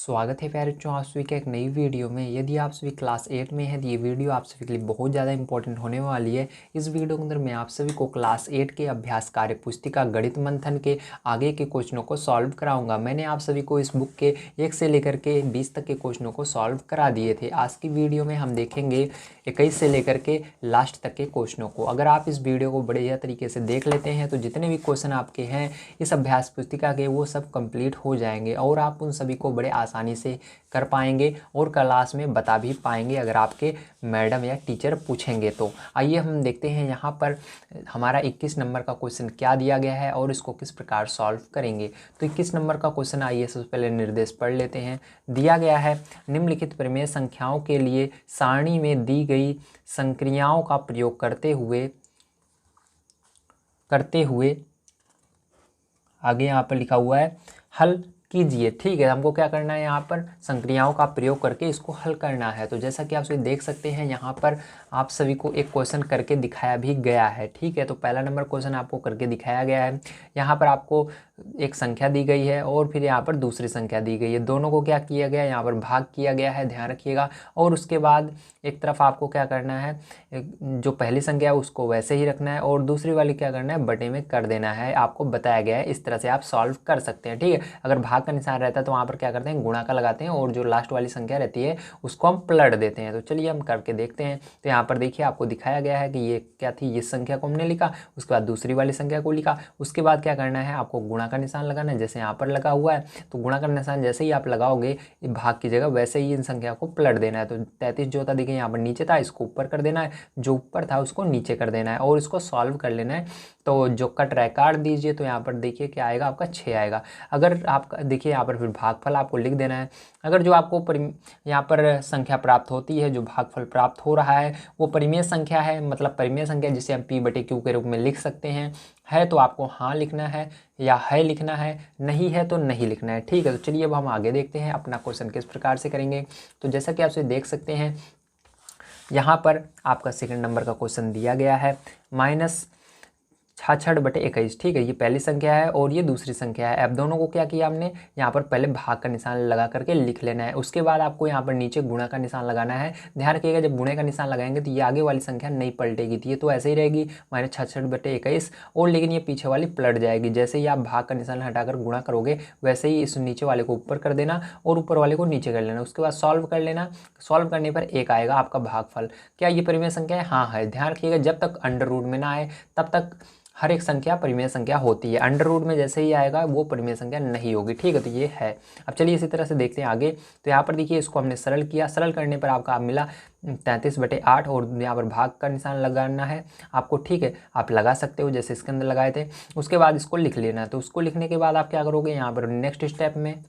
स्वागत है प्यारे बच्चों आप सभी के एक नई वीडियो में। यदि आप सभी क्लास 8 में हैं तो ये वीडियो आप सभी के लिए बहुत ज़्यादा इंपॉर्टेंट होने वाली है। इस वीडियो के अंदर मैं आप सभी को क्लास 8 के अभ्यास कार्य पुस्तिका गणित मंथन के आगे के क्वेश्चनों को सॉल्व कराऊंगा। मैंने आप सभी को इस बुक के 1 से लेकर के 20 तक के क्वेश्चनों को सॉल्व करा दिए थे। आज की वीडियो में हम देखेंगे 21 से लेकर के लास्ट तक के क्वेश्चनों को। अगर आप इस वीडियो को बढ़िया तरीके से देख लेते हैं तो जितने भी क्वेश्चन आपके हैं इस अभ्यास पुस्तिका के वो सब कंप्लीट हो जाएंगे और आप उन सभी को बड़े आसानी से कर पाएंगे और क्लास में बता भी पाएंगे अगर आपके मैडम या टीचर पूछेंगे तो। आइए हम देखते हैं यहाँ पर हमारा 21 नंबर का क्वेश्चन क्या दिया गया है और इसको किस प्रकार सॉल्व करेंगे। तो 21 नंबर का क्वेश्चन आइए सबसे पहले निर्देश पढ़ लेते हैं। दिया गया है निम्नलिखित परिमेय संख्याओं के लिए सारणी में दी गई संक्रियाओं का प्रयोग करते हुए आगे यहाँ पर लिखा हुआ है हल कीजिए। ठीक है, हमको क्या करना है, यहाँ पर संक्रियाओं का प्रयोग करके इसको हल करना है। तो जैसा कि आप सभी देख सकते हैं यहाँ पर आप सभी को एक क्वेश्चन करके दिखाया भी गया है। ठीक है, तो पहला नंबर क्वेश्चन आपको करके दिखाया गया है। यहाँ पर आपको एक संख्या दी गई है और फिर यहाँ पर दूसरी संख्या दी गई है। दोनों को क्या किया गया है, यहाँ पर भाग किया गया है, ध्यान रखिएगा। और उसके बाद एक तरफ आपको क्या करना है, जो पहली संख्या है उसको वैसे ही रखना है और दूसरी वाली क्या करना है, बटे में कर देना है। आपको बताया गया है, इस तरह से आप सॉल्व कर सकते हैं। ठीक है, अगर भाग का निशान रहता है तो वहाँ पर क्या करते हैं, गुणा का लगाते हैं और जो लास्ट वाली संख्या रहती है उसको हम पलट देते हैं। तो चलिए हम करके देखते हैं। तो यहाँ पर देखिए आपको दिखाया गया है कि ये क्या थी, इस संख्या को हमने लिखा, उसके बाद दूसरी वाली संख्या को लिखा, उसके बाद क्या करना है, आपको गुणा का निशान लगाना है जैसे यहाँ पर लगा हुआ है। तो गुणा का निशान जैसे ही आप लगाओगे भाग की जगह वैसे ही इन संख्या को पलट देना है। तो 33 जो था देखिए यहाँ पर नीचे था, इसको ऊपर कर देना है, जो ऊपर था उसको नीचे कर देना है और इसको सॉल्व कर लेना है। तो जो कट रहा है काट दीजिए। तो यहाँ पर देखिए क्या आएगा, आपका 6 आएगा। अगर आपका देखिए यहाँ पर फिर भागफल आपको लिख देना है। अगर जो आपको यहाँ पर संख्या प्राप्त होती है, जो भागफल प्राप्त हो रहा है वो परिमेय संख्या है, मतलब परिमेय संख्या जिसे हम P/Q के रूप में लिख सकते हैं, है तो आपको हाँ लिखना है या है लिखना है, नहीं है तो नहीं लिखना है। ठीक है, तो चलिए अब हम आगे देखते हैं अपना क्वेश्चन किस प्रकार से करेंगे। तो जैसा कि आप इसे देख सकते हैं यहाँ पर आपका सेकंड नंबर का क्वेश्चन दिया गया है -66/21। ठीक है, ये पहली संख्या है और ये दूसरी संख्या है। अब दोनों को क्या किया हमने, यहाँ पर पहले भाग का निशान लगा करके लिख लेना है। उसके बाद आपको यहाँ पर नीचे गुणा का निशान लगाना है। ध्यान रखिएगा जब गुणे का निशान लगाएंगे तो ये आगे वाली संख्या नहीं पलटेगी, तो ये तो ऐसे ही रहेगी -66/21 और लेकिन ये पीछे वाली पलट जाएगी। जैसे ही आप भाग का निशान हटाकर गुणा करोगे वैसे ही इस नीचे वाले को ऊपर कर देना और ऊपर वाले को नीचे कर लेना। उसके बाद सॉल्व कर लेना। सॉल्व करने पर 1 आएगा आपका भागफल। क्या ये परिमेय संख्या है? हाँ है। ध्यान रखिएगा जब तक अंडर रूट में ना आए तब तक हर एक संख्या परिमेय संख्या होती है। अंडर रूट में जैसे ही आएगा वो परिमेय संख्या नहीं होगी। ठीक है, तो ये है। अब चलिए इसी तरह से देखते हैं आगे। तो यहाँ पर देखिए इसको हमने सरल किया, सरल करने पर आपका मिला 33/8 और यहाँ पर भाग का निशान लगाना है आपको। ठीक है, आप लगा सकते हो जैसे इसके अंदर लगाए थे। उसके बाद इसको लिख लेना है। तो उसको लिखने के बाद आप क्या करोगे, यहाँ पर नेक्स्ट स्टेप में,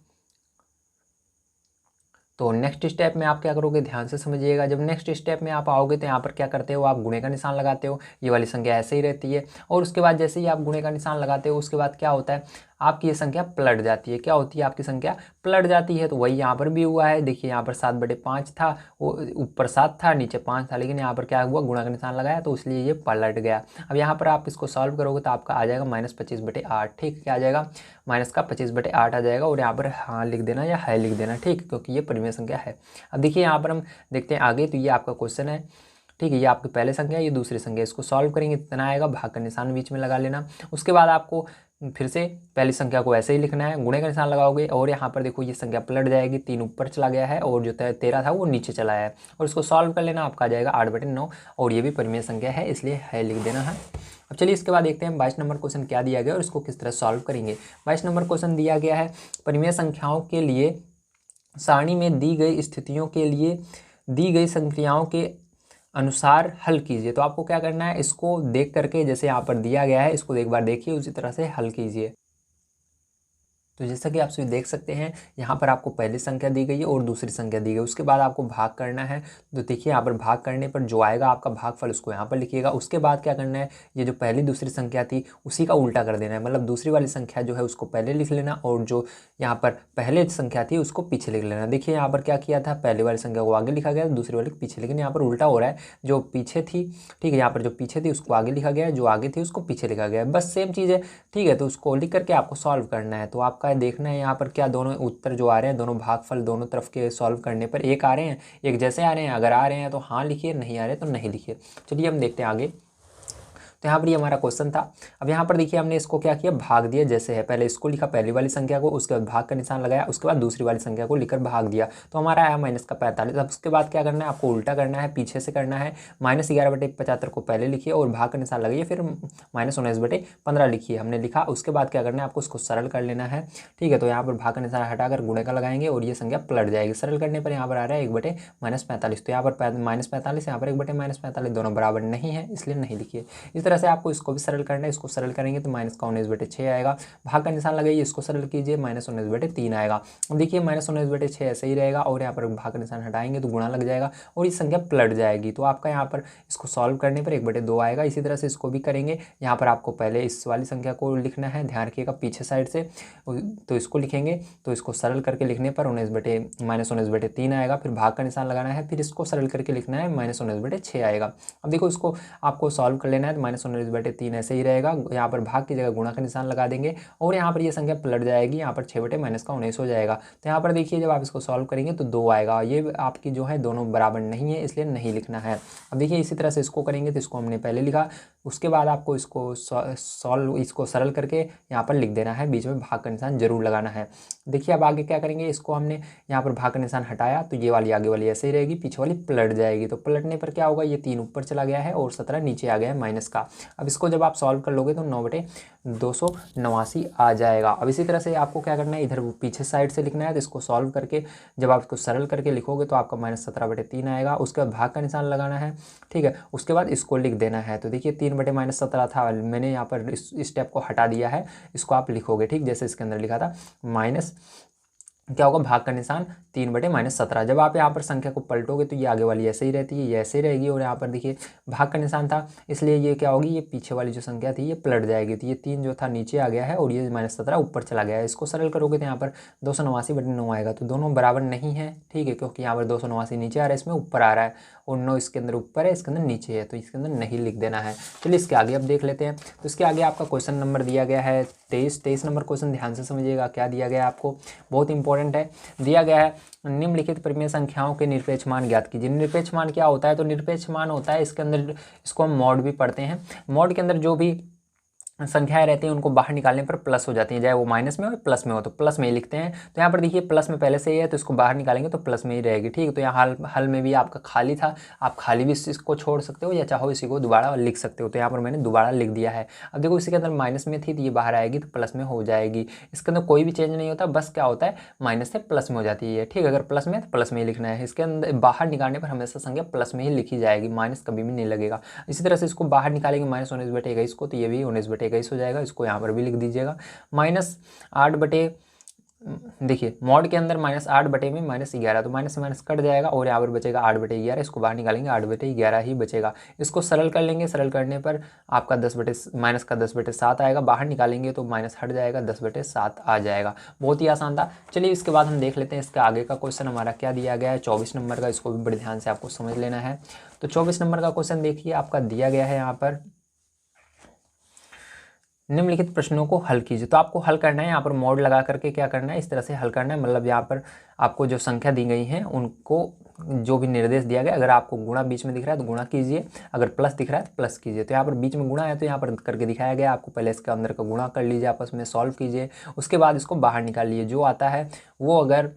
तो नेक्स्ट स्टेप में आप क्या करोगे, ध्यान से समझिएगा। जब नेक्स्ट स्टेप में आप आओगे तो यहाँ पर क्या करते हो, आप गुणे का निशान लगाते हो, ये वाली संख्या ऐसे ही रहती है। और उसके बाद जैसे ही आप गुणे का निशान लगाते हो उसके बाद क्या होता है, आपकी ये संख्या पलट जाती है। क्या होती है, आपकी संख्या पलट जाती है। तो वही यहाँ पर भी हुआ है। देखिए यहाँ पर 7/5 था, वो ऊपर 7 था नीचे 5 था, लेकिन यहाँ पर क्या हुआ, गुणा का निशान लगाया तो इसलिए ये पलट गया। अब यहाँ पर आप इसको सॉल्व करोगे तो आपका आ जाएगा -25/8। ठीक है, क्या आ जाएगा, -25/8 आ जाएगा और यहाँ पर हाँ लिख देना या है लिख देना। ठीक, क्योंकि ये परिमेय संख्या है। अब देखिए यहाँ पर हम देखते हैं आगे। तो ये आपका क्वेश्चन है। ठीक है, ये आपकी पहले संख्या, ये दूसरी संख्या, इसको सॉल्व करेंगे इतना आएगा, भाग का निशान बीच में लगा लेना। उसके बाद आपको फिर से पहली संख्या को ऐसे ही लिखना है, गुणे का निशान लगाओगे और यहाँ पर देखो ये संख्या पलट जाएगी, 3 ऊपर चला गया है और जो 13 था वो नीचे चला है और इसको सॉल्व कर लेना। आपका आ जाएगा 8/9 और ये भी परिमेय संख्या है इसलिए है लिख देना है। अब चलिए इसके बाद देखते हैं 22 नंबर क्वेश्चन क्या दिया गया और इसको किस तरह सॉल्व करेंगे। 22 नंबर क्वेश्चन दिया गया है परिमेय संख्याओं के लिए सारणी में दी गई स्थितियों के लिए दी गई संक्रियाओं के अनुसार हल कीजिए। तो आपको क्या करना है, इसको देख करके जैसे यहाँ पर दिया गया है इसको एक बार देखिए, उसी तरह से हल कीजिए। तो जैसा कि आप सभी देख सकते हैं यहाँ पर आपको पहली संख्या दी गई है और दूसरी संख्या दी गई है। उसके बाद आपको भाग करना है। तो देखिए यहाँ पर भाग करने पर जो आएगा आपका भागफल उसको यहाँ पर लिखिएगा। उसके बाद क्या करना है, ये जो पहली दूसरी संख्या थी उसी का उल्टा कर देना है, मतलब दूसरी वाली संख्या जो है उसको पहले लिख लेना और जो यहाँ पर पहले संख्या थी उसको पीछे लिख लेना। देखिए यहाँ पर क्या किया था, पहली वाली संख्या को आगे लिखा गया, दूसरी वाली पीछे, लेकिन यहाँ पर उल्टा हो रहा है। जो पीछे थी, ठीक है, यहाँ पर जो पीछे थी उसको आगे लिखा गया है, जो आगे थी उसको पीछे लिखा गया है, बस सेम चीज़ है। ठीक है, तो उसको लिख करके आपको सॉल्व करना है। तो आपका आपका देखना है यहाँ पर क्या दोनों उत्तर जो आ रहे हैं, दोनों भागफल दोनों तरफ के सॉल्व करने पर एक आ रहे हैं, एक जैसे आ रहे हैं। अगर आ रहे हैं तो हाँ लिखिए, नहीं आ रहे तो नहीं लिखिए। चलिए हम देखते हैं आगे। तो यहाँ पर ये हमारा क्वेश्चन था। अब यहाँ पर देखिए हमने इसको क्या किया, भाग दिया जैसे है। पहले इसको लिखा पहली वाली संख्या को, उसके बाद भाग का निशान लगाया, उसके बाद दूसरी वाली संख्या को लिखकर भाग दिया, तो हमारा आया -45। अब उसके बाद क्या करना है, आपको उल्टा करना है, पीछे से करना है। -11/75 को पहले लिखिए और भाग का निशान लगाइए, फिर -19/15 लिखिए। हमने लिखा, उसके बाद क्या करना है, आपको उसको सरल कर लेना है। ठीक है, तो यहाँ पर भाग का निशान हटाकर गुणे का लगाएंगे और ये संख्या पलट जाएगी। सरल करने पर यहाँ पर आ रहा है 1/-45, तो यहाँ पर -45, यहाँ पर 1/-45, दोनों बराबर नहीं है, इसलिए नहीं लिखिए। इस तरह से आपको इसको भी सरल करना है। इसको सरल करेंगे तो -19/6 आएगा। भाग का निशान लगाइए, इसको सरल कीजिए, -19/3 आएगा। देखिए -19/6 ऐसे ही रहेगा और यहाँ पर भाग का निशान हटाएंगे तो गुणा लग जाएगा और ये संख्या पलट जाएगी। तो आपका यहाँ पर इसको सॉल्व करने पर 1/2 आएगा। इसी तरह से इसको भी करेंगे। यहाँ पर आपको पहले इस वाली संख्या को लिखना है, ध्यान रखिएगा पीछे साइड से, तो इसको लिखेंगे। तो इसको सरल करके लिखने पर -19/3 आएगा। फिर भाग का निशान लगाना है, फिर इसको सरल करके लिखना है, -19/6 आएगा। अब देखो इसको आपको सॉल्व कर लेना है, तो -19/3 ऐसे ही रहेगा। यहाँ पर भाग की जगह गुणा का निशान लगा देंगे और यहाँ पर ये संख्या पलट जाएगी, यहाँ पर 6/-19 हो जाएगा। तो यहाँ पर देखिए जब आप इसको सॉल्व करेंगे तो 2 आएगा। ये आपकी जो है दोनों बराबर नहीं है, इसलिए नहीं लिखना है। अब देखिए इसी तरह से इसको करेंगे, तो इसको हमने पहले लिखा, उसके बाद आपको इसको सरल करके यहाँ पर लिख देना है, बीच में भाग का निशान जरूर लगाना है। देखिए अब आगे क्या करेंगे, इसको हमने यहाँ पर भाग का निशान हटाया तो ये वाली आगे वाली ऐसे ही रहेगी, पीछे वाली पलट जाएगी। तो पलटने पर क्या होगा, ये 3 ऊपर चला गया है और 17 नीचे आ गया है माइनस का। अब इसको जब आप सॉल्व कर लोगे तो 9/289 आ जाएगा। अब इसी तरह से आपको क्या करना है, इधर पीछे साइड से लिखना है। तो इसको सॉल्व करके जब आप इसको सरल करके लिखोगे तो आपका -17/3 आएगा। उसके बाद भाग का निशान लगाना है, ठीक है। उसके बाद इसको लिख देना है। तो देखिए 3/-17 था, मैंने यहाँ पर इस स्टेप को हटा दिया है, इसको आप लिखोगे, ठीक जैसे इसके अंदर लिखा था। माइनस क्या होगा, भाग का निशान 3/-17। जब आप यहाँ पर संख्या को पलटोगे तो ये आगे वाली ऐसे ही रहती है, ये ऐसे ही रहेगी। और यहाँ पर देखिए भाग का निशान था, इसलिए ये क्या होगी, ये पीछे वाली जो संख्या थी ये पलट जाएगी। तो ये 3 जो था नीचे आ गया है और ये -17 ऊपर चला गया है। इसको सरल करोगे तो यहाँ पर 289/9 आएगा। तो दोनों बराबर नहीं है, ठीक है, क्योंकि यहाँ पर 289 नीचे आ रहा है, इसमें ऊपर आ रहा है, और 9 इसके अंदर ऊपर है, इसके अंदर नीचे है, तो इसके अंदर नहीं लिख देना है। चलिए इसके आगे अब देख लेते हैं। तो इसके आगे आपका क्वेश्चन नंबर दिया गया है 23 नंबर क्वेश्चन। ध्यान से समझिएगा क्या दिया गया है आपको, बहुत इंपॉर्टेंट है। दिया गया है निम्नलिखित परिमेय संख्याओं के निरपेक्ष मान ज्ञात कीजिए। निरपेक्ष मान क्या होता है, तो निरपेक्ष मान होता है इसके अंदर, इसको हम मॉड भी पढ़ते हैं। मॉड के अंदर जो भी संख्याएं रहती हैं उनको बाहर निकालने पर प्लस हो जाती हैं, चाहे वो माइनस में हो प्लस में हो, तो प्लस में ही लिखते हैं। तो यहाँ पर देखिए प्लस में पहले से ही है, तो इसको बाहर निकालेंगे तो प्लस में ही रहेगी, ठीक है। तो यहाँ हल में भी आपका खाली था, आप खाली भी इसको छोड़ सकते हो या चाहो इसी को दोबारा लिख सकते हो। तो यहाँ पर मैंने दोबारा लिख दिया है। अब देखो इसके अंदर माइनस में थी तो ये बाहर आएगी तो प्लस में हो जाएगी। इसके अंदर कोई भी चेंज नहीं होता, बस क्या होता है माइनस से प्लस में हो जाती है, ठीक है। अगर प्लस में तो प्लस में ही लिखना है। इसके अंदर बाहर निकालने पर हमेशा संख्या प्लस में ही लिखी जाएगी, माइनस कभी भी नहीं लगेगा। इसी तरह से इसको बाहर निकालेंगे -19/21 को, तो ये भी 19/21 हो जाएगा। इसको यहाँ पर भी लिख दीजिएगा। -8 देखिए मॉड के अंदर -8 में -11, तो माइनस से माइनस कट जाएगा और यहाँ पर बचेगा 8/11। इसको बाहर निकालेंगे 8/11 ही बचेगा। इसको सरल कर लेंगे, सरल करने पर आपका -10/7 आएगा। बाहर निकालेंगे तो माइनस हट जाएगा, 10/7 आ जाएगा। बहुत ही आसान था। चलिए इसके बाद हम देख लेते हैं इसके आगे का क्वेश्चन हमारा क्या दिया गया है 24 नंबर का। इसको भी बड़े ध्यान से आपको समझ लेना है। तो 24 नंबर का क्वेश्चन देखिए आपका दिया गया है यहाँ पर, निम्नलिखित प्रश्नों को हल कीजिए। तो आपको हल करना है, यहाँ पर मोड लगा करके क्या करना है, इस तरह से हल करना है। मतलब यहाँ पर आपको जो संख्या दी गई है उनको जो भी निर्देश दिया गया, अगर आपको गुणा बीच में दिख रहा है तो गुणा कीजिए, अगर प्लस दिख रहा है तो प्लस कीजिए। तो यहाँ पर बीच में गुणा है तो यहाँ पर करके दिखाया गया, आपको पहले इसके अंदर का गुणा कर लीजिए, आपस में सॉल्व कीजिए, उसके बाद इसको बाहर निकाल लीजिए। जो आता है वो अगर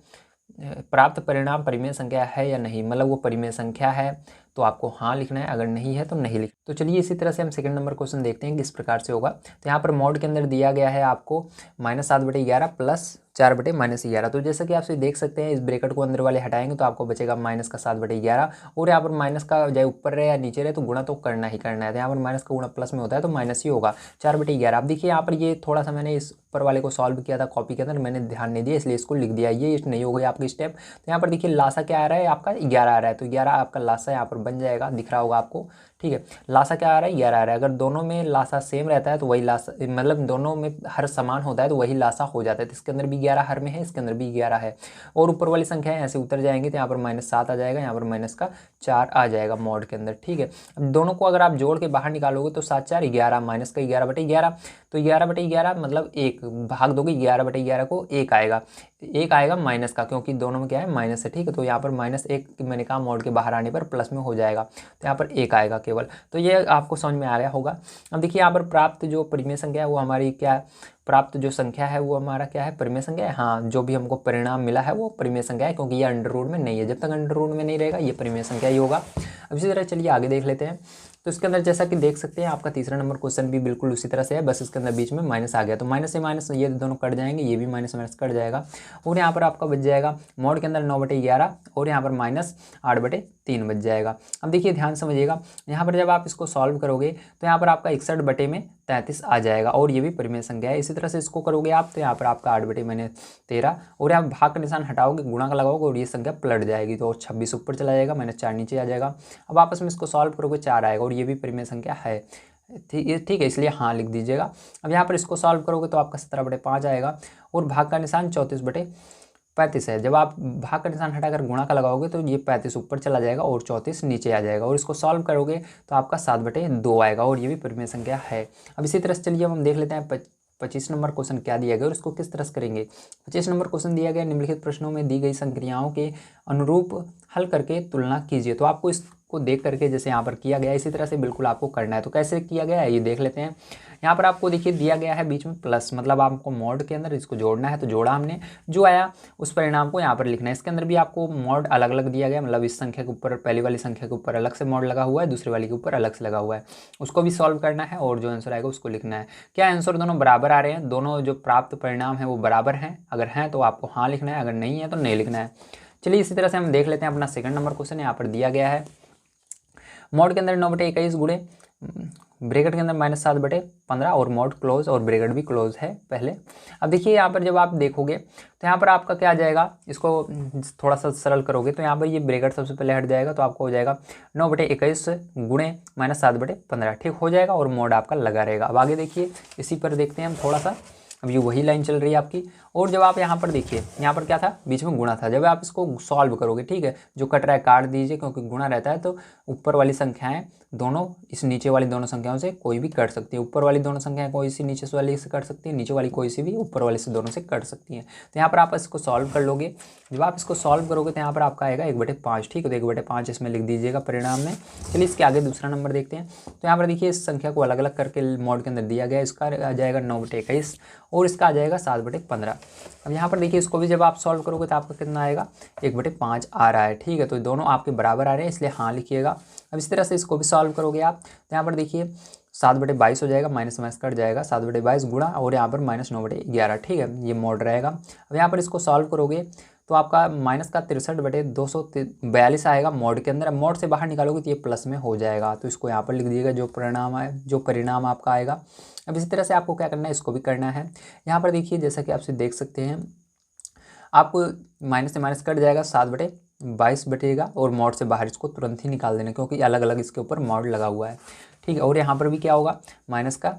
प्राप्त परिणाम परिमेय संख्या है या नहीं, मतलब वो परिमेय संख्या है तो आपको हाँ लिखना है, अगर नहीं है तो नहीं लिखना। तो चलिए इसी तरह से हम सेकंड नंबर क्वेश्चन देखते हैं किस प्रकार से होगा। तो यहाँ पर मॉड के अंदर दिया गया है आपको -7/11 प्लस 4/-11। तो जैसा कि आप देख सकते हैं इस ब्रैकेट को अंदर वाले हटाएंगे तो आपको बचेगा -7/11। और यहाँ पर माइनस का चाहे ऊपर रहे या नीचे रहे तो गुणा तो करना ही करना है। तो यहाँ पर माइनस का गुणा प्लस में होता है तो माइनस ही होगा 4/11। अब देखिए यहाँ पर ये थोड़ा सा मैंने इस ऊपर वाले को सॉल्व किया था कॉपी के अंदर, मैंने ध्यान नहीं दिया इसलिए इसको लिख दिया, ये नहीं हो गई आपकी स्टेप। तो यहाँ पर देखिए लासा क्या आ रहा है आपका 11 आ रहा है, तो 11 आपका लासा यहाँ पर बन जाएगा, दिख रहा होगा आपको, ठीक है। लासा क्या आ रहा है, 11 आ रहा है। अगर दोनों में लासा सेम रहता है तो वही लासा, मतलब दोनों में हर समान होता है तो वही लासा हो जाता है। तो इसके अंदर भी 11 हर में है, इसके अंदर भी 11 है। और ऊपर वाली संख्या है ऐसे उतर जाएंगे तो यहाँ पर -7 आ जाएगा, यहाँ पर -4 आ जाएगा मॉड के अंदर। ठीक है। अब दोनों को अगर आप जोड़ के बाहर निकालोगे तो 7 4 11 माइनस का 11/11, तो 11/11 मतलब 1 भाग दोगे 11/11 को 1 आएगा, 1 आएगा माइनस का, क्योंकि दोनों में क्या है माइनस है। ठीक है। तो यहाँ पर -1 मैंने कहा मोड के बाहर आने पर प्लस में हो जाएगा, तो यहाँ पर 1 आएगा केवल। तो ये आपको समझ में आ गया होगा। अब देखिए यहाँ पर प्राप्त जो परिमेय संख्या है वो हमारी क्या है, प्राप्त जो संख्या है वो हमारा क्या है, परिमेय संख्या है। हाँ, जो भी हमको परिणाम मिला है वो परिमेय संख्या है, क्योंकि ये अंडर रूट में नहीं है। जब तक अंडर रूट में नहीं रहेगा ये परिमेय संख्या ही होगा। अब इसी तरह चलिए आगे देख लेते हैं। तो इसके अंदर जैसा कि देख सकते हैं आपका तीसरा नंबर क्वेश्चन भी बिल्कुल उसी तरह से है, बस इसके अंदर बीच में माइनस आ गया। तो माइनस से माइनस ये दोनों कट जाएंगे, ये भी माइनस माइनस कट जाएगा, और यहाँ पर आपका बच जाएगा मॉड के अंदर 9/11 और यहाँ पर -8/3 बच जाएगा। अब देखिए ध्यान समझिएगा, यहाँ पर जब आप इसको सॉल्व करोगे तो यहाँ पर आपका 61/33 आ जाएगा, और ये भी परिमेय संख्या है। इसी तरह से इसको करोगे आप तो यहाँ पर आपका 8/13, और यहाँ भाग का निशान हटाओगे, गुणा का लगाओगे और ये संख्या पलट जाएगी, तो 26 ऊपर चला जाएगा, -4 नीचे आ जाएगा। अब आपस में इसको सॉल्व करोगे 4 आएगा, और ये भी परिमेय संख्या है। ठीक है, इसलिए हाँ लिख दीजिएगा। अब यहाँ पर इसको सॉल्व करोगे तो आपका 17/5 आएगा, और भाग का निशान 34/35 है। जब आप भाग का निशान हटाकर गुणा का लगाओगे तो ये 35 ऊपर चला जाएगा और 34 नीचे आ जाएगा, और इसको सॉल्व करोगे तो आपका 7/2 आएगा, और ये भी परिमेय संख्या है। अब इसी तरह से चलिए हम देख लेते हैं 25 नंबर क्वेश्चन क्या दिया गया और इसको किस तरह से करेंगे। 25 नंबर क्वेश्चन दिया गया, निम्नलिखित प्रश्नों में दी गई संक्रियाओं के अनुरूप हल करके तुलना कीजिए। तो आपको इसको देख करके जैसे यहाँ पर किया गया इसी तरह से बिल्कुल आपको करना है। तो कैसे किया गया है ये देख लेते हैं। यहाँ पर आपको देखिए दिया गया है बीच में प्लस, मतलब आपको मॉड के अंदर इसको जोड़ना है, तो जोड़ा हमने, जो आया उस परिणाम को यहाँ पर लिखना है। इसके अंदर भी आपको मॉड अलग अलग दिया गया, मतलब इस संख्या के ऊपर, पहली वाली संख्या के ऊपर अलग से मॉड लगा हुआ है, दूसरी वाली के ऊपर अलग से लगा हुआ है, उसको भी सॉल्व करना है, और जो आंसर आएगा उसको लिखना है। क्या आंसर दोनों बराबर आ रहे हैं, दोनों जो प्राप्त परिणाम है वो बराबर हैं, अगर हैं तो आपको हाँ लिखना है, अगर नहीं है तो नहीं लिखना है। चलिए इसी तरह से हम देख लेते हैं अपना सेकंड नंबर क्वेश्चन। यहाँ पर दिया गया है मॉड के अंदर 9/21 गुणे ब्रैकेट के अंदर -7/15, और मॉड क्लोज और ब्रैकेट भी क्लोज है पहले। अब देखिए यहाँ पर जब आप देखोगे तो यहाँ पर आपका क्या आ जाएगा, इसको थोड़ा सा सरल करोगे तो यहाँ पर ये ब्रैकेट सबसे पहले हट जाएगा, तो आपको हो जाएगा 9/21 गुणे -7/15, ठीक हो जाएगा, और मॉड आपका लगा रहेगा। अब आगे देखिए, इसी पर देखते हैं हम थोड़ा सा। अब ये वही लाइन चल रही है आपकी, और जब आप यहाँ पर देखिए, यहाँ पर क्या था, बीच में गुणा था। जब आप इसको सॉल्व करोगे, ठीक है, जो कट रहा है काट दीजिए, क्योंकि गुणा रहता है तो ऊपर वाली संख्याएं दोनों इस नीचे वाली दोनों संख्याओं से कोई भी कट सकती है। ऊपर वाली दोनों संख्याएं कोई सी नीचे वाली से कट सकती है, नीचे वाली कोई सी भी ऊपर वाली से दोनों से कट सकती हैं। तो यहाँ पर आप इसको सॉल्व कर लोगे। जब आप इसको सॉल्व करोगे तो यहाँ पर आपका आएगा 1/5, ठीक है, तो 1/5 इसमें लिख दीजिएगा परिणाम में। चलिए इसके आगे दूसरा नंबर देखते हैं। तो यहाँ पर देखिए इस संख्या को अलग अलग करके मॉड के अंदर दिया गया, इसका आ जाएगा 9/21 और इसका आ जाएगा 7/15। अब यहाँ पर देखिए इसको भी जब आप सॉल्व करोगे तो आपका कितना आएगा, 1/5 आ रहा है, ठीक है, तो दोनों आपके बराबर आ रहे हैं, इसलिए हाँ लिखिएगा। अब इस तरह से इसको भी सॉल्व करोगे आप तो यहाँ पर देखिए 7/22 हो जाएगा, माइनस माइनस कट जाएगा, 7/22 गुणा और यहाँ पर -9/11, ठीक है, ये मॉड रहेगा। अब यहाँ पर इसको सॉल्व करोगे तो आपका माइनस का 63/242 आएगा मॉड के अंदर। अब मॉड से बाहर निकालोगे तो ये प्लस में हो जाएगा, तो इसको यहाँ पर लिख दीजिएगा जो परिणाम आपका आएगा। अब इसी तरह से आपको क्या करना है, इसको भी करना है। यहाँ पर देखिए जैसा कि आप देख सकते हैं, आप माइनस से माइनस कट जाएगा, 7/22 बटेगा, और मॉड से बाहर इसको तुरंत ही निकाल देना, क्योंकि अलग अलग इसके ऊपर मॉड लगा हुआ है, ठीक है। और यहाँ पर भी क्या होगा, माइनस का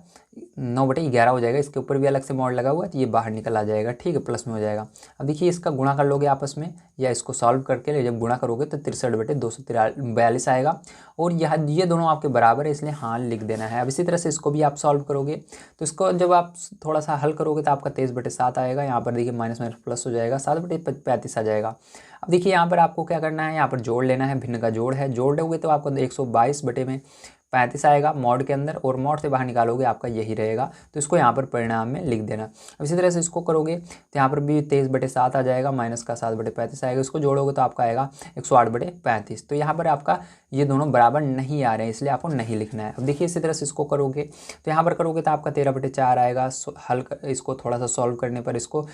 9/11 हो जाएगा, इसके ऊपर भी अलग से मॉड लगा हुआ है, तो ये बाहर निकल आ जाएगा, ठीक है, प्लस में हो जाएगा। अब देखिए इसका गुणा कर लोगे आपस में, या इसको सॉल्व करके जब गुणा करोगे तो 63/242 आएगा, और ये दोनों आपके बराबर है, इसलिए हाँ लिख देना है। अब इसी तरह से इसको भी आप सॉल्व करोगे तो इसको जब आप थोड़ा सा हल करोगे तो आपका 23/7 आएगा, यहाँ पर देखिए माइनस माइनस प्लस हो जाएगा, 7/35 आ जाएगा। अब देखिए यहाँ पर आपको क्या करना है, यहाँ पर जोड़ लेना है, भिन्न का जोड़ है, जोड़ दोगे तो आपको 122/35 आएगा मॉड के अंदर, और मॉड से बाहर निकालोगे आपका यही रहेगा, तो इसको यहाँ पर परिणाम में लिख देना। अब इसी तरह से इसको करोगे तो यहाँ पर भी 23/7 आ जाएगा, माइनस का 7/35 आएगा, इसको जोड़ोगे तो आपका आएगा 108/35। तो यहाँ पर आपका ये दोनों बराबर नहीं आ रहे हैं, इसलिए आपको नहीं लिखना है। अब देखिए इसी तरह से इसको करोगे तो यहाँ पर करोगे तो आपका 13/4 आएगा। इसको थोड़ा सा सॉल्व करने पर इसको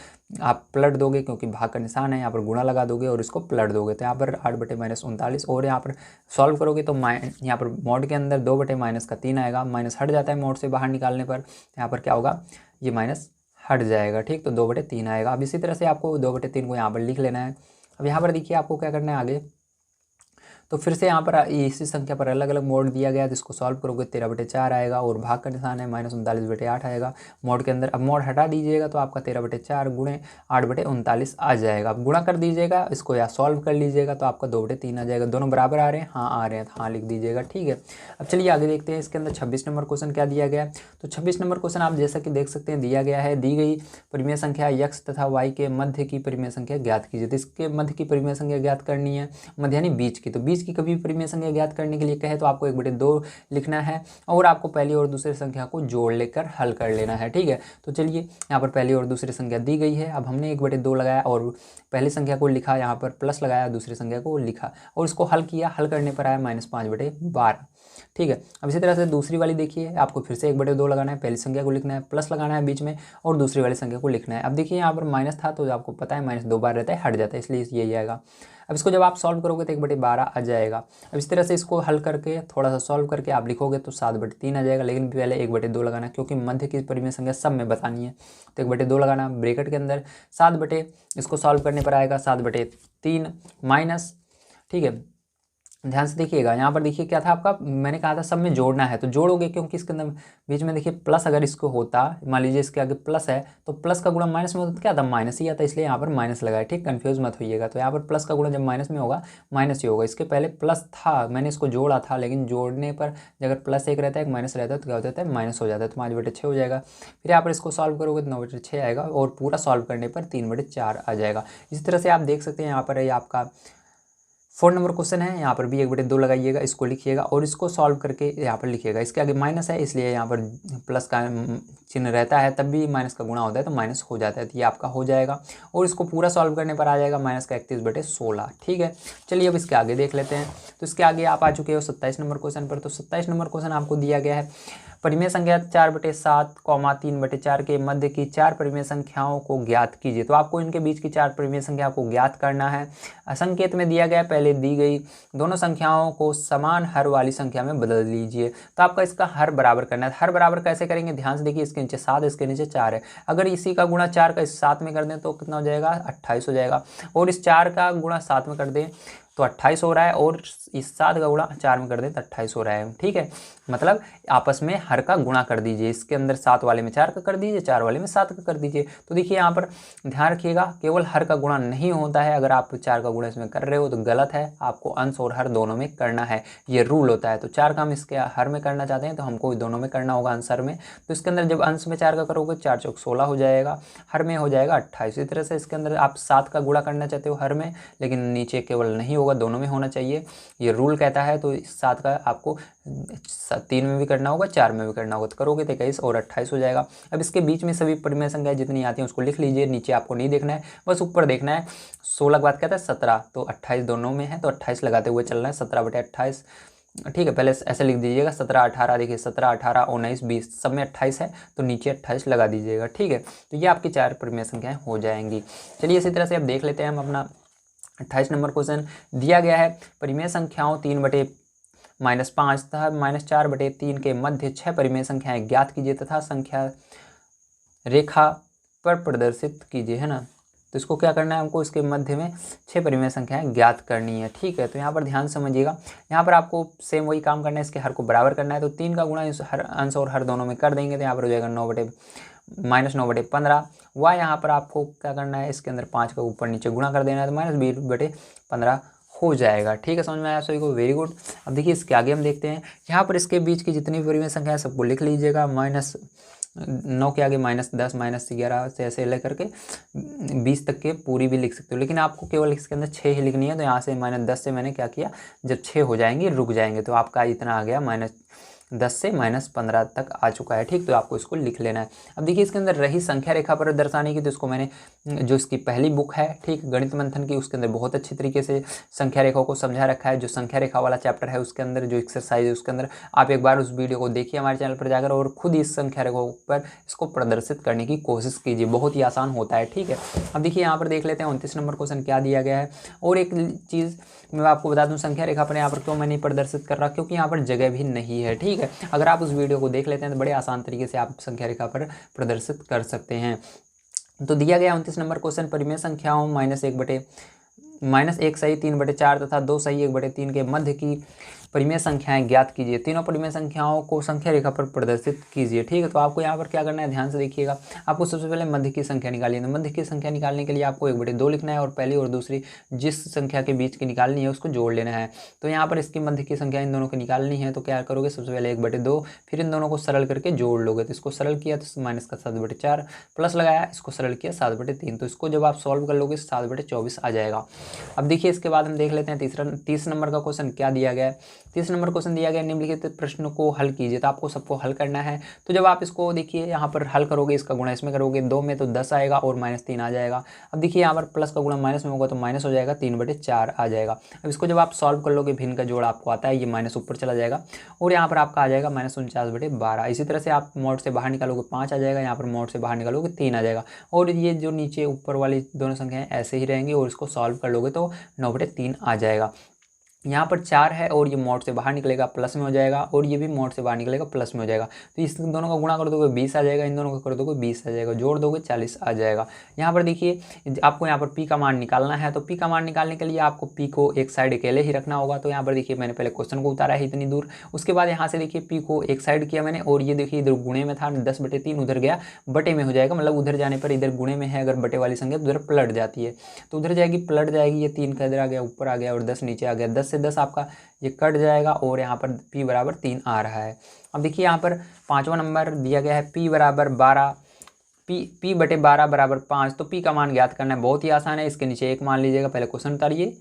आप पलट दोगे, क्योंकि भाग का निशान है, यहाँ पर गुणा लगा दोगे और इसको पलट दोगे, तो यहाँ पर 8/-39, और यहाँ पर सॉल्व करोगे तो यहाँ पर मॉड के अंदर 2/-3 आएगा, माइनस हट जाता है मॉड से बाहर निकालने पर, यहाँ पर क्या होगा, ये माइनस हट जाएगा, ठीक, तो 2/3 आएगा। अब इसी तरह से आपको 2/3 को यहाँ पर लिख लेना है। अब यहाँ पर देखिए आपको क्या करना है आगे, तो फिर से यहाँ पर इसी संख्या पर अलग अलग मोड दिया गया है, तो इसको सॉल्व करोगे 13/4 आएगा और भाग का निशान है -39/8 आएगा मोड के अंदर। अब मोड हटा दीजिएगा तो आपका 13/4 गुणे 8/39 आ जाएगा। अब गुणा कर दीजिएगा इसको या सॉल्व कर लीजिएगा तो आपका 2/3 आ जाएगा। दोनों बराबर आ रहे हैं, हाँ आ रहे हैं, हाँ लिख दीजिएगा, ठीक है। अब चलिए आगे देखते हैं इसके अंदर 26 नंबर क्वेश्चन क्या दिया गया है। तो 26 नंबर क्वेश्चन आप जैसा कि देख सकते हैं दिया गया है, दी गई परिमेय संख्या x तथा y के मध्य की परिमेय संख्या ज्ञात कीजिए। तो इसके मध्य की परिमेय संख्या ज्ञात करनी है, मध्य यानी बीच की। तो बीच की कभी परिमेय संख्या ज्ञात करने के लिए कहे तो आपको 1/2 लिखना है और आपको पहली और दूसरी संख्या को जोड़ लेकर हल कर लेना है, ठीक है। तो चलिए यहाँ पर पहली और दूसरी संख्या दी गई है। अब हमने 1/2 लगाया और पहली संख्या को लिखा, यहाँ पर प्लस लगाया, दूसरी संख्या को लिखा और इसको हल किया। हल करने पर आया -5/12, ठीक है। अब इसी तरह से दूसरी वाली देखिए, आपको फिर से 1/2 लगाना है, पहली संख्या को लिखना है, प्लस लगाना है बीच में और दूसरी वाली संख्या को लिखना है। अब देखिए यहाँ पर माइनस था तो आपको पता है -2 बार रहता है, हट जाता है, इसलिए यही आएगा। अब इसको जब आप सॉल्व करोगे तो 1/12 आ जाएगा। अब इस तरह से इसको हल करके थोड़ा सा सॉल्व करके आप लिखोगे तो 7/3 आ जाएगा, लेकिन पहले 1/2 लगाना है क्योंकि मध्य की परिमेय संख्या सब में बतानी है। तो 1/2 लगाना ब्रैकेट के अंदर, 7 इसको सॉल्व करने पर आएगा 7/3 माइनस, ठीक है। ध्यान से देखिएगा, यहाँ पर देखिए क्या था आपका, मैंने कहा था सब में जोड़ना है तो जोड़ोगे क्योंकि इसके अंदर बीच में देखिए प्लस अगर इसको होता, मान लीजिए इसके आगे प्लस है तो प्लस का गुणा माइनस में होता तो क्या था, माइनस ही आता, इसलिए यहाँ पर माइनस लगाया, ठीक, कंफ्यूज मत होइएगा। तो यहाँ पर प्लस का गुणा जब माइनस में होगा माइनस ही होगा। इसके पहले प्लस था, मैंने इसको जोड़ा था, लेकिन जोड़ने पर अगर +1 रहता है, एक माइनस रहता है तो क्या हो जाता है, माइनस हो जाता है, तो 5/6 हो जाएगा। फिर यहाँ पर इसको सॉल्व करोगे तो 9/6 आएगा और पूरा सॉल्व करने पर 3/4 आ जाएगा। इसी तरह से आप देख सकते हैं यहाँ पर ये आपका 4 नंबर क्वेश्चन है, यहाँ पर भी 1/2 लगाइएगा, इसको लिखिएगा और इसको सॉल्व करके यहाँ पर लिखिएगा। इसके आगे माइनस है इसलिए यहाँ पर प्लस का चिन्ह रहता है, तब भी माइनस का गुणा होता है तो माइनस हो जाता है, तो ये आपका हो जाएगा। और इसको पूरा सॉल्व करने पर आ जाएगा -31/16, ठीक है। चलिए अब इसके आगे देख लेते हैं। तो इसके आगे आप आ चुके हो 27 नंबर क्वेश्चन पर। तो 27 नंबर क्वेश्चन आपको दिया गया है, परिमेय संख्या 4/7, 3/4 के मध्य की 4 परिमेय संख्याओं को ज्ञात कीजिए। तो आपको इनके बीच की 4 परिमेय संख्या को ज्ञात करना है। संकेत में दिया गया है, पहले दी गई दोनों संख्याओं को समान हर वाली संख्या में बदल लीजिए। तो आपका इसका हर बराबर करना है। हर बराबर कैसे करेंगे, ध्यान से देखिए, इसके नीचे 7 इसके नीचे 4 है, अगर इसी का गुणा 4 का इस 7 में कर दें तो कितना हो जाएगा, 28 हो जाएगा। और इस 4 का गुणा 7 में कर दें तो 28 हो रहा है और इस 7 का गुणा 4 में कर दें तो 28 हो रहा है, ठीक है। मतलब आपस में हर का गुणा कर दीजिए, इसके अंदर 7 वाले में 4 का कर दीजिए, 4 वाले में 7 का कर दीजिए। तो देखिए यहाँ पर ध्यान रखिएगा, केवल हर का गुणा नहीं होता है, अगर आप 4 का गुणा इसमें कर रहे हो तो गलत है, आपको अंश और हर दोनों में करना है, ये रूल होता है। तो 4 का हम इसके हर में करना चाहते हैं तो हमको दोनों में करना होगा, अंश हर में। तो इसके अंदर जब अंश में 4 का करोगे 4 चौक 16 हो जाएगा, हर में हो जाएगा 28। इसी तरह से इसके अंदर आप 7 का गुणा करना चाहते हो हर में, लेकिन नीचे केवल नहीं होगा, दोनों में होना चाहिए, ये रूल कहता है। तो 7 का आपको 3 में भी करना होगा, 4 में भी करना होगा, तो करोगे तो 21 और 28 हो जाएगा। अब इसके बीच में सभी परिमेय संख्या जितनी आती हैं उसको लिख लीजिए, नीचे आपको नहीं देखना है, बस ऊपर देखना है। 16 के बाद कहता है 17, तो 28 दोनों में है तो 28 लगाते हुए चलना है, 17/28, ठीक है। पहले ऐसे लिख दीजिएगा, 17, 18, देखिए 17, 18, 19, 20 सब में 28 है तो नीचे 28 लगा दीजिएगा, ठीक है। तो ये आपकी 4 परिमेय संख्याएं हो जाएंगी। चलिए इसी तरह से अब देख लेते हैं हम अपना 28 नंबर क्वेश्चन दिया गया है, परिमेय संख्याओं 3/-5 तथा -4/3 के मध्य 6 परिमेय संख्याएं ज्ञात कीजिए तथा संख्या रेखा पर प्रदर्शित कीजिए, है ना। तो इसको क्या करना है हमको, इसके मध्य में 6 परिमेय संख्याएं ज्ञात करनी है, ठीक है। तो यहाँ पर ध्यान समझिएगा, यहाँ पर आपको सेम वही काम करना है, इसके हर को बराबर करना है। तो 3 का गुणा इस हर अंश और हर दोनों में कर देंगे तो यहाँ पर हो जाएगा -9/15। y यहाँ पर आपको क्या करना है, इसके अंदर 5 का ऊपर नीचे गुणा कर देना है तो -20/15 हो जाएगा, ठीक है। समझ में आया सभी को, वेरी गुड। अब देखिए इसके आगे हम देखते हैं, यहाँ पर इसके बीच की जितनी भी परिमेय संख्या है सबको लिख लीजिएगा। -9 के आगे -10, -11 से ऐसे लेकर के 20 तक के पूरी भी लिख सकते हो, लेकिन आपको केवल इसके अंदर 6 ही लिखनी है। तो यहाँ से -10 से मैंने क्या किया, जब 6 हो जाएंगे रुक जाएंगे, तो आपका इतना आ गया, -10 से -15 तक आ चुका है, ठीक। तो आपको इसको लिख लेना है। अब देखिए इसके अंदर रही संख्या रेखा पर दर्शाने की, तो इसको मैंने जो इसकी पहली बुक है, ठीक, गणित मंथन की, उसके अंदर बहुत अच्छी तरीके से संख्या रेखाओं को समझा रखा है। जो संख्या रेखा वाला चैप्टर है उसके अंदर जो एक्सरसाइज है उसके अंदर आप एक बार उस वीडियो को देखिए हमारे चैनल पर जाकर, और खुद इस संख्या रेखाओं पर इसको प्रदर्शित करने की कोशिश कीजिए, बहुत ही आसान होता है, ठीक है। अब देखिए यहाँ पर देख लेते हैं 29 नंबर क्वेश्चन क्या दिया गया है। और एक चीज़ मैं आपको बता दूं, संख्या रेखा पर यहाँ पर क्यों मैं नहीं प्रदर्शित कर रहा, क्योंकि यहाँ पर जगह भी नहीं है, ठीक है। अगर आप उस वीडियो को देख लेते हैं तो बड़े आसान तरीके से आप संख्या रेखा पर प्रदर्शित कर सकते हैं। तो दिया गया 29 नंबर क्वेश्चन, परिमेय संख्याओं -1/, -1 सही 3/4 तथा 2 सही 1/3 के मध्य की परिमेय संख्याएं ज्ञात कीजिए। तीनों परिमेय संख्याओं को संख्या रेखा पर प्रदर्शित कीजिए। ठीक है, तो आपको यहाँ पर क्या करना है, ध्यान से देखिएगा। आपको सबसे पहले मध्य की संख्या निकालनी है। तो मध्य की संख्या निकालने के लिए आपको 1/2 लिखना है और पहली और दूसरी जिस संख्या के बीच की निकालनी है उसको जोड़ लेना है। तो यहाँ पर इसकी मध्य की संख्या इन दोनों की निकालनी है, तो क्या करोगे, सबसे पहले 1/2, फिर इन दोनों को सरल करके जोड़ लोगे। तो इसको सरल किया तो -7/4, प्लस लगाया, इसको सरल किया 7/3। तो इसको जब आप सॉल्व कर लोगे 7/24 आ जाएगा। अब देखिए इसके बाद हम देख लेते हैं 30 नंबर का क्वेश्चन क्या दिया गया है। 30 नंबर क्वेश्चन दिया गया, निम्नलिखित प्रश्न को हल कीजिए। तो आपको सबको हल करना है। तो जब आप इसको देखिए यहाँ पर हल करोगे, इसका गुणा इसमें करोगे, 2 में तो 10 आएगा और -3 आ जाएगा। अब देखिए यहाँ पर प्लस का गुणा माइनस में होगा तो माइनस हो जाएगा, 3/4 आ जाएगा। अब इसको जब आप सॉल्व कर लोगे, भिन्न का जोड़ आपको आता है, ये माइनस ऊपर चला जाएगा और यहाँ पर आपका आ जाएगा -49/12। इसी तरह से आप मोड से बाहर निकालोगे 5 आ जाएगा, यहाँ पर मोड से बाहर निकालोगे 3 आ जाएगा। और ये जो नीचे ऊपर वाली दोनों संख्याएं ऐसे ही रहेंगी और इसको सॉल्व कर लोगे तो 9/3 आ जाएगा। यहाँ पर 4 है और ये मोड से बाहर निकलेगा प्लस में हो जाएगा और ये भी मोड से बाहर निकलेगा प्लस में हो जाएगा। तो इस दोनों का गुणा कर दोगे 20 आ जाएगा, इन दोनों का कर दोगे 20 आ जाएगा, जोड़ दोगे 40 आ जाएगा। यहाँ पर देखिए आपको यहाँ पर पी का मान निकालना है। तो पी का मान निकालने के लिए आपको पी को एक साइड अकेले ही रखना होगा। तो यहाँ पर देखिए मैंने पहले क्वेश्चन को उतारा है इतनी दूर, उसके बाद यहाँ से देखिए पी को एक साइड किया मैंने और ये देखिए इधर गुणे में था 10/3, उधर गया बटे में हो जाएगा। मतलब उधर जाने पर इधर गुणे में है, अगर बटे वाली संख्या तो उधर पलट जाती है, तो उधर जाएगी पलट जाएगी। ये 3 का इधर आ गया, ऊपर आ गया और 10 नीचे आ गया। 10 से 10 आपका ये कट जाएगा और यहाँ पर p बराबर 3 आ रहा है। अब देखिए यहाँ पर 5वां नंबर दिया गया है p बराबर 12, p/12 बराबर 5। तो p का मान ज्ञात करना है, बहुत ही आसान है। इसके नीचे 1 मान लीजिएगा, पहले क्वेश्चन उतारिए,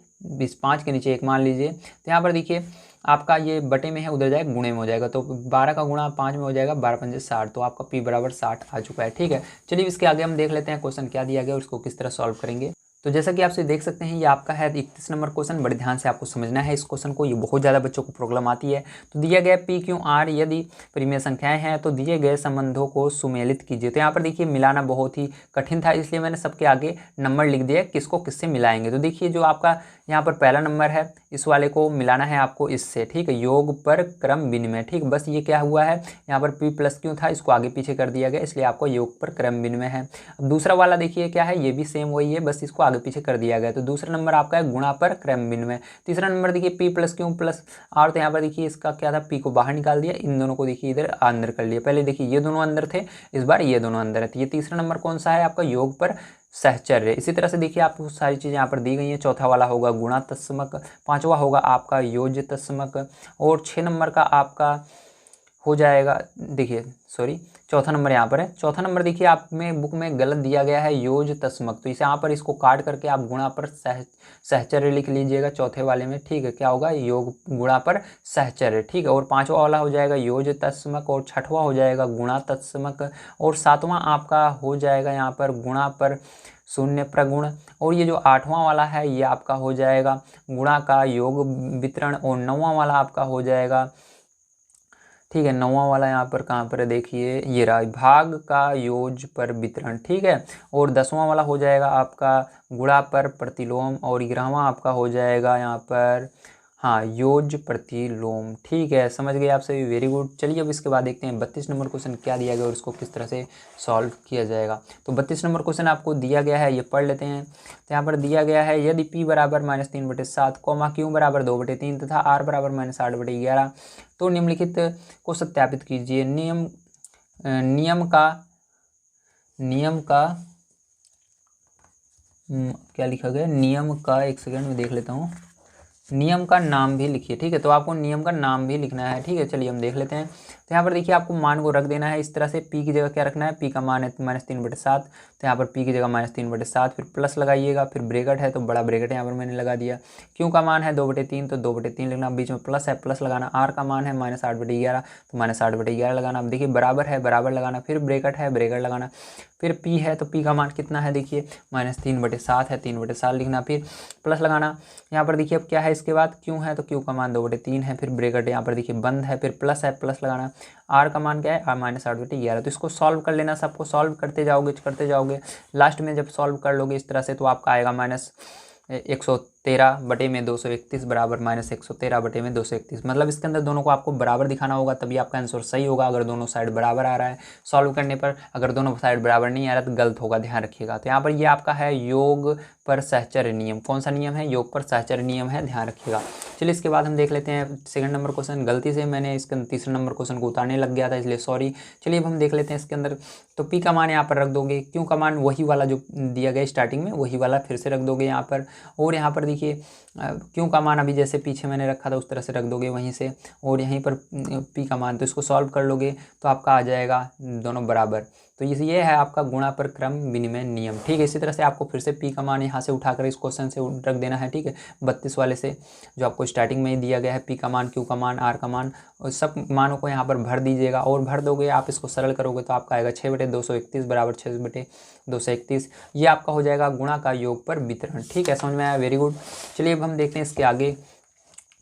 5 के नीचे 1 मान लीजिए। तो यहाँ पर देखिए आपका ये बटे में है, उधर जाएगा गुणे में हो जाएगा। तो 12 का गुणा 5 में हो जाएगा, 12 पंजे 60। तो आपका p बराबर 60 आ चुका है। ठीक है, चलिए इसके आगे हम देख लेते हैं क्वेश्चन क्या दिया गया और उसको किस तरह सॉल्व करेंगे। तो जैसा कि आप देख सकते हैं ये आपका है 31 नंबर क्वेश्चन। बड़े ध्यान से आपको समझना है इस क्वेश्चन को, ये बहुत ज़्यादा बच्चों को प्रॉब्लम आती है। तो दिया गया p/q/r यदि परिमेय संख्याएं हैं तो दिए गए संबंधों को सुमेलित कीजिए। तो यहाँ पर देखिए मिलाना बहुत ही कठिन था, इसलिए मैंने सबके आगे नंबर लिख दिया किसको किससे मिलाएंगे। तो देखिए जो आपका यहाँ पर पहला नंबर है, इस वाले को मिलाना है आपको इससे। ठीक है, योग पर क्रम विनिमय। ठीक, बस ये क्या हुआ है, यहाँ पर p+q था, इसको आगे पीछे कर दिया गया, इसलिए आपको योग पर क्रम विनिमय है। दूसरा वाला देखिए क्या है, ये भी सेम वही है, बस इसको आगे पीछे कर दिया गया। तो दूसरा नंबर आपका है गुणा पर क्रम विनिमय। तीसरा नंबर देखिए p+q+r। तो यहाँ पर देखिए इसका क्या था, p को बाहर निकाल दिया, इन दोनों को देखिए इधर अंदर कर लिया। पहले देखिए ये दोनों अंदर थे, इस बार ये दोनों अंदर है। तो ये तीसरा नंबर कौन सा है आपका, योग पर सहचर्य। इसी तरह से देखिए आपको सारी चीज़ें यहाँ पर दी गई हैं। चौथा वाला होगा गुणात्मक, 5वां होगा आपका योज्यत्मक और 6 नंबर का आपका हो जाएगा, देखिए सॉरी चौथा नंबर यहाँ पर है। चौथा नंबर देखिए आप में बुक में गलत दिया गया है, योज्यत्मक। तो इस यहाँ पर इसको काट करके आप गुणा पर सहचर्य लिख लीजिएगा चौथे वाले में। ठीक है, क्या होगा, योग गुणा पर सहचर्य। ठीक है, और 5वां वाला हो जाएगा योज्यत्मक और 6वां हो जाएगा गुणात्मक और 7वां आपका हो जाएगा यहाँ पर गुणा पर शून्य प्रगुण। और ये जो 8वां वाला है ये आपका हो जाएगा गुणा का योग वितरण और 9वां वाला आपका हो जाएगा, ठीक है, 9वां वाला यहाँ पर कहाँ पर है, देखिए ये रहा, भाग का योज पर वितरण। ठीक है, और 10वां वाला हो जाएगा आपका गुणा पर प्रतिलोम और 11वां आपका हो जाएगा यहाँ पर हाँ योज प्रतिलोम। ठीक है, समझ गए आप सभी, वेरी गुड। चलिए अब इसके बाद देखते हैं 32 नंबर क्वेश्चन क्या दिया गया और उसको किस तरह से सॉल्व किया जाएगा। तो 32 नंबर क्वेश्चन आपको दिया गया है, ये पढ़ लेते हैं। तो यहाँ पर दिया गया है यदि p बराबर -3/7, q बराबर 2/3 तथा r बराबर -8/11 तो निम्नलिखित को सत्यापित कीजिए। नियम का क्या लिखा गया, नियम का, एक सेकंड में देख लेता हूँ, नियम का नाम भी लिखिए। ठीक है, तो आपको नियम का नाम भी लिखना है। ठीक है, चलिए हम देख लेते हैं। तो यहाँ पर देखिए आपको मान को रख देना है इस तरह से, p की जगह क्या रखना है, p का मान है -3/7। तो यहाँ पर p की जगह -3/7, फिर प्लस लगाइएगा, फिर ब्रैकेट है तो बड़ा ब्रैकेट यहाँ पर मैंने लगा दिया। q का मान है 2/3 तो 2/3 लिखना, बीच में प्लस है प्लस लगाना। r का मान है -8/11 तो -8/11 लगाना। अब देखिए बराबर है बराबर लगाना, फिर ब्रैकेट है ब्रैकेट लगाना, फिर p है तो p का मान कितना है, देखिए -3/7 है, 3/7 लिखना, फिर प्लस लगाना। यहाँ पर देखिए अब क्या है, इसके बाद q है तो q का मान 2/3 है, फिर ब्रैकेट यहाँ पर देखिए बंद है, फिर प्लस है प्लस लगाना। r का मान क्या है, -8/11। तो इसको सॉल्व कर लेना, सबको सॉल्व करते जाओगे लास्ट में जब सॉल्व कर लोगे इस तरह से तो आपका आएगा 113 बटे में 231 बराबर -113 बटे में 231। मतलब इसके अंदर दोनों को आपको बराबर दिखाना होगा, तभी आपका आंसर सही होगा। अगर दोनों साइड बराबर आ रहा है सॉल्व करने पर, अगर दोनों साइड बराबर नहीं आ रहा तो गलत होगा, ध्यान रखिएगा। तो यहाँ पर ये आपका है योग पर सहचर्य नियम। कौन सा नियम है? योग पर सहचर्य नियम है, ध्यान रखिएगा। चलिए इसके बाद हम देख लेते हैं सेकंड नंबर क्वेश्चन। गलती से मैंने इसके तीसरे नंबर क्वेश्चन को उतारने लग गया था, इसलिए सॉरी। चलिए अब हम देख लेते हैं इसके अंदर। तो पी का मान यहाँ पर रख दोगे, क्यों का मान वही वाला जो दिया गया स्टार्टिंग में, वही वाला फिर से रख दोगे यहाँ पर। और यहाँ पर देखिए क्यों का मान अभी जैसे पीछे मैंने रखा था उस तरह से रख दोगे वहीं से, और यहीं पर पी का मान, तो इसको सॉल्व कर लोगे तो आपका आ जाएगा दोनों बराबर। तो ये है आपका गुणा पर क्रम विनिमय नियम, ठीक है। इसी तरह से आपको फिर से पी का मान यहाँ से उठाकर इस क्वेश्चन से रख देना है, ठीक है। 32 वाले से जो आपको स्टार्टिंग में ही दिया गया है, पी का मान, क्यू का मान, आर का मान, और सब मानों को यहाँ पर भर दीजिएगा और भर दोगे। आप इसको सरल करोगे तो आपका आएगा 6/231 बराबर 6/231। ये आपका हो जाएगा गुणा का योग पर वितरण, ठीक है। समझ में आया? Very good. चलिए अब हम देखते हैं इसके आगे।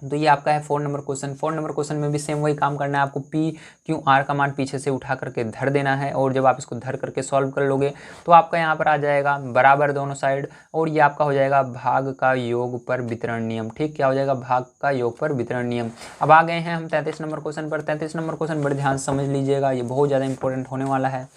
तो ये आपका है 4 नंबर क्वेश्चन। 4 नंबर क्वेश्चन में भी सेम वही काम करना है आपको। पी क्यू आर का मान पीछे से उठा करके धर देना है, और जब आप इसको धर करके सॉल्व कर लोगे तो आपका यहाँ पर आ जाएगा बराबर दोनों साइड, और ये आपका हो जाएगा भाग का योग पर वितरण नियम, ठीक। क्या हो जाएगा? भाग का योग पर वितरण नियम। अब आ गए हैं हम 33 नंबर क्वेश्चन पर। 33 नंबर क्वेश्चन बड़े ध्यान से समझ लीजिएगा, ये बहुत ज़्यादा इंपॉर्टेंट होने वाला है।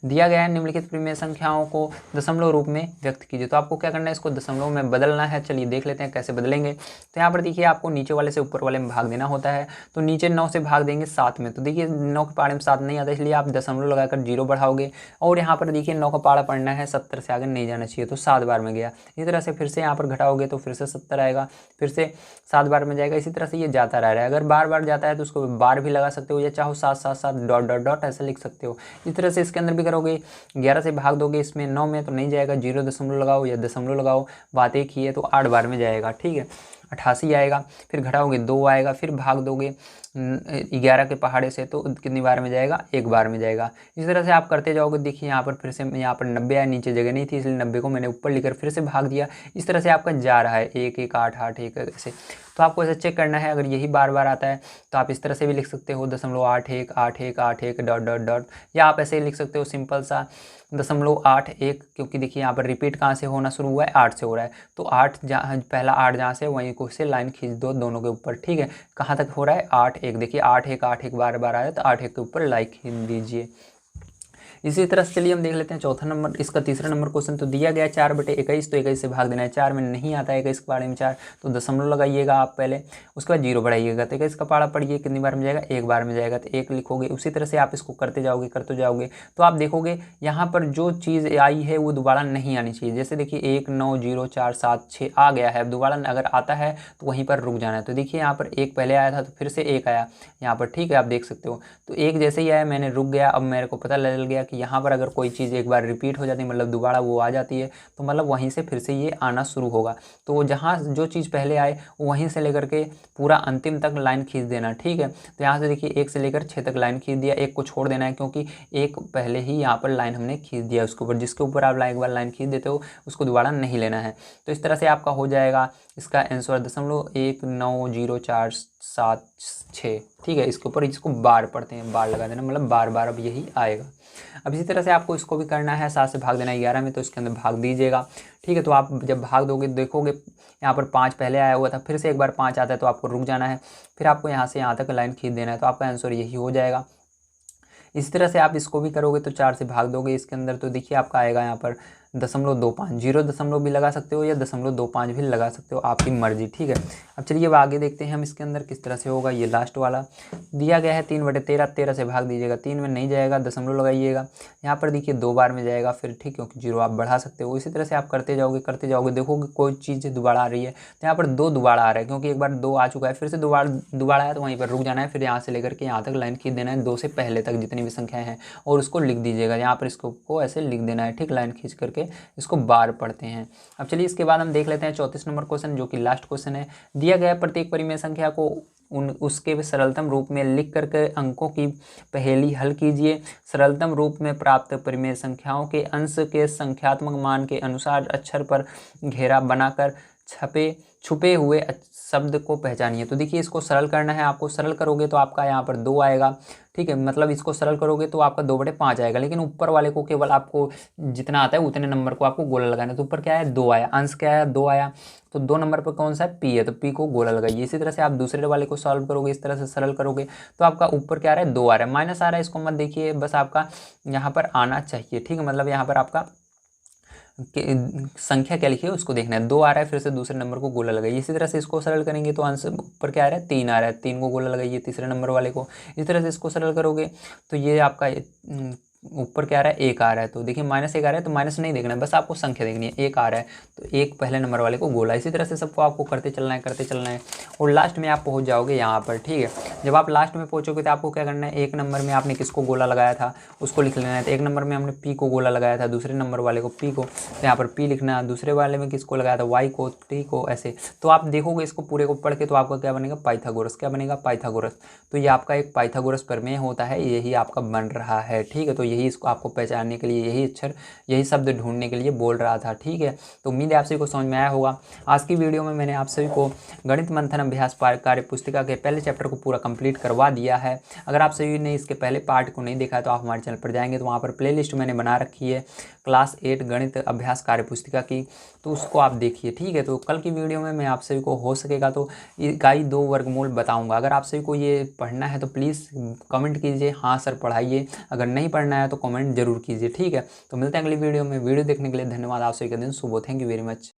दिया गया है निम्नलिखित परिमेय संख्याओं को दशमलव रूप में व्यक्त कीजिए। तो आपको क्या करना है? इसको दशमलव में बदलना है। चलिए देख लेते हैं कैसे बदलेंगे। तो यहाँ पर देखिए आपको नीचे वाले से ऊपर वाले में भाग देना होता है। तो नीचे 9 से भाग देंगे 7 में, तो देखिए 9 के पहाड़े में 7 नहीं आता, इसलिए आप दशमलव लगाकर 0 बढ़ाओगे। और यहाँ पर देखिए 9 का पहाड़ा पढ़ना है, 70 से आगे नहीं जाना चाहिए, तो 7 बार में गया। इसी तरह से फिर से यहाँ पर घटाओगे तो फिर से 70 आएगा, फिर से 7 बार में जाएगा। इसी तरह से ये जाता रह रहा है। अगर बार बार जाता है तो उसको बार भी लगा सकते हो, या चाहो 7 7 7 डॉट डॉट डॉट ऐसे लिख सकते हो। इस तरह से इसके अंदर भी करोगे। 11 से भाग दोगे इसमें 9 में तो नहीं जाएगा, 0 दशमलव लगाओ या दशमलव लगाओ, बात एक ही है, तो 8 बार में जाएगा, ठीक है। 88 आएगा, फिर घटाओगे 2 आएगा, फिर भाग दोगे 11 के पहाड़े से तो कितनी बार में जाएगा? 1 बार में जाएगा। इस तरह से आप करते जाओगे। देखिए यहाँ पर फिर से यहाँ पर 90 आया, नीचे जगह नहीं थी इसलिए 90 को मैंने ऊपर लेकर फिर से भाग दिया। इस तरह से आपका जा रहा है 1 1 8 8 1 ऐसे। तो आपको ऐसे चेक करना है। अगर यही बार बार आता है तो आप इस तरह से भी लिख सकते हो 0.81 81 81 डॉट डॉट डॉट, या आप ऐसे ही लिख सकते हो सिंपल सा 0.81, क्योंकि देखिए यहाँ पर रिपीट कहाँ से होना शुरू हुआ है? 8 से हो रहा है, तो 8 जहाँ पहला 8 जहाँ से वहीं को से लाइन खींच दो दोनों के ऊपर, ठीक है। कहाँ तक हो रहा है? 8 1। देखिए 8 1 8 1 बार बार आया तो 8 1 के ऊपर लाइन खींच दीजिए। इसी तरह से चलिए हम देख लेते हैं चौथा नंबर, इसका तीसरा नंबर क्वेश्चन। तो दिया गया 4/21, तो 21 से भाग देना है। 4 में नहीं आता है 21 के पहाड़े में 4, तो दशमलव लगाइएगा आप पहले, उसके बाद 0 बढ़ाइएगा। तो 21 का पहाड़ा पढ़िए कितनी बार में जाएगा? 1 बार में जाएगा, तो 1 लिखोगे। उसी तरह से आप इसको करते जाओगे तो आप देखोगे यहाँ पर जो चीज़ आई है वो दोबारा नहीं आनी चाहिए। जैसे देखिए 1 9 0 4 7 6 आ गया है, अब दोबारा अगर आता है तो वहीं पर रुक जाना है। तो देखिए यहाँ पर 1 पहले आया था तो फिर से 1 आया यहाँ पर, ठीक है, आप देख सकते हो। तो 1 जैसे ही आया मैंने रुक गया। अब मेरे को पता लग गया कि यहाँ पर अगर कोई चीज़ एक बार रिपीट हो जाती है, मतलब दोबारा वो आ जाती है, तो मतलब वहीं से फिर से ये आना शुरू होगा। तो जहाँ जो चीज़ पहले आए वहीं से लेकर के पूरा अंतिम तक लाइन खींच देना, ठीक है। तो यहाँ से देखिए 1 से लेकर 6 तक लाइन खींच दिया, 1 को छोड़ देना है क्योंकि 1 पहले ही यहाँ पर लाइन हमने खींच दिया उसके ऊपर। जिसके ऊपर आप एक बार लाइन खींच देते हो उसको दोबारा नहीं लेना है। तो इस तरह से आपका हो जाएगा इसका आंसर 0.190776, ठीक है। इसके ऊपर इसको बार पढ़ते हैं, बार लगा देना, मतलब बार बार अब यही आएगा। अब इसी तरह से आपको इसको भी करना है। 7 से भाग देना है 11 में, तो इसके अंदर भाग दीजिएगा, ठीक है। तो आप जब भाग दोगे देखोगे यहाँ पर 5 पहले आया हुआ था, फिर से एक बार 5 आता है तो आपको रुक जाना है, फिर आपको यहाँ से यहाँ तक लाइन खींच देना है, तो आपका आंसर यही हो जाएगा। इस तरह से आप इसको भी करोगे तो 4 से भाग दोगे इसके अंदर, तो देखिए आपका आएगा यहाँ पर 0.25, 0 दशमलव भी लगा सकते हो या 0.25 भी लगा सकते हो, आपकी मर्जी, ठीक है। अब चलिए अब आगे देखते हैं हम इसके अंदर किस तरह से होगा। ये लास्ट वाला दिया गया है 3/13, 13 से भाग दीजिएगा, 3 में नहीं जाएगा, दशमलव लगाइएगा। यहाँ पर देखिए 2 बार में जाएगा फिर, ठीक, क्योंकि 0 आप बढ़ा सकते हो। इसी तरह से आप करते जाओगे देखोगे कोई चीज़ दोबारा आ रही है। तो यहाँ पर 2 दोबारा आ रहा है क्योंकि एक बार 2 आ चुका है, फिर से दोबारा आया तो वहीं पर रुक जाना है, फिर यहाँ से लेकर के यहाँ तक लाइन खींच देना है, 2 से पहले तक जितनी भी संख्याएँ हैं, और उसको लिख दीजिएगा। यहाँ पर इसको ऐसे लिख देना है, ठीक, लाइन खींच करके इसको बार पढ़ते हैं। अब चलिए इसके बाद हम देख लेते हैं 34 नंबर क्वेश्चन, जो कि लास्ट क्वेश्चन है। दिया गया प्रत्येक परिमेय संख्या को उसके सरलतम रूप में लिख करके अंकों की पहेली हल कीजिए। सरलतम रूप में प्राप्त परिमेय संख्याओं के अंश के संख्यात्मक मान के अनुसार अक्षर पर घेरा बनाकर छुपे हुए शब्द को पहचानिए। तो देखिए इसको सरल करना है आपको। सरल करोगे तो आपका यहाँ पर 2 आएगा, ठीक है, मतलब इसको सरल करोगे तो आपका 2/5 आएगा, लेकिन ऊपर वाले को केवल आपको जितना आता है उतने नंबर को आपको गोला लगाना है। तो ऊपर क्या है 2 आया, अंश क्या आया 2 आया, तो 2 नंबर पर कौन सा है पी है, तो पी को गोला लगाइए। इसी तरह से आप दूसरे वाले को सॉल्व करोगे, इस तरह से सरल करोगे तो आपका ऊपर क्या आ रहा है 2 आ रहा है, माइनस आ रहा है इसको मत देखिए, बस आपका यहाँ पर आना चाहिए। ठीक है, मतलब यहाँ पर आपका संख्या क्या लिखी है उसको देखना है, 2 आ रहा है, फिर से दूसरे नंबर को गोला लगाइए। इसी तरह से इसको सरल करेंगे तो आंसर ऊपर क्या आ रहा है 3 आ रहा है, 3 को गोला लगाइए तीसरे नंबर वाले को। इस तरह से इसको सरल करोगे तो ये आपका ऊपर क्या आ रहा है 1 आ रहा है, तो देखिए -1 आ रहा है, तो माइनस नहीं देखना है, बस आपको संख्या देखनी है, 1 आ रहा है तो 1 पहले नंबर वाले को गोला। इसी तरह से सबको आपको करते चलना है, करते चलना है, और लास्ट में आप पहुंच जाओगे यहाँ पर। ठीक है, जब आप लास्ट में पहुंचोगे तो आपको क्या करना है, 1 नंबर में आपने किसको गोला लगाया था उसको लिख लेना है। तो 1 नंबर में हमने पी को गोला लगाया था, दूसरे नंबर वाले को पी को, तो यहाँ पर पी लिखना, दूसरे वाले में किसको लगाया था वाई को, टी को, ऐसे। तो आप देखोगे इसको पूरे को पढ़ के तो आपका क्या बनेगा पाइथागोरस, क्या बनेगा पाइथागोरस। तो ये आपका एक पाइथागोरस प्रमेय होता है, यही आपका बन रहा है। ठीक है, तो यही इसको आपको पहचानने के लिए, यही अक्षर यही शब्द ढूंढने के लिए बोल रहा था। ठीक है, तो उम्मीद है आप सभी को समझ में आया होगा। आज की वीडियो में मैंने आप सभी को गणित मंथन अभ्यास कार्य पुस्तिका के पहले चैप्टर को पूरा कंप्लीट करवा दिया है। अगर आप सभी ने इसके पहले पार्ट को नहीं देखा है तो आप हमारे चैनल पर जाएंगे तो वहाँ पर प्लेलिस्ट मैंने बना रखी है क्लास 8 गणित अभ्यास कार्य पुस्तिका की, तो उसको आप देखिए। ठीक है, तो कल की वीडियो में मैं आप सभी को हो सकेगा तो इकाई 2 वर्गमूल बताऊंगा। अगर आप सभी को ये पढ़ना है तो प्लीज़ कमेंट कीजिए हाँ सर पढ़ाइए, अगर नहीं पढ़ना है तो कमेंट जरूर कीजिए। ठीक है, तो मिलते हैं अगली वीडियो में। वीडियो देखने के लिए धन्यवाद, आप सभी का दिन शुभ हो। Thank you very much.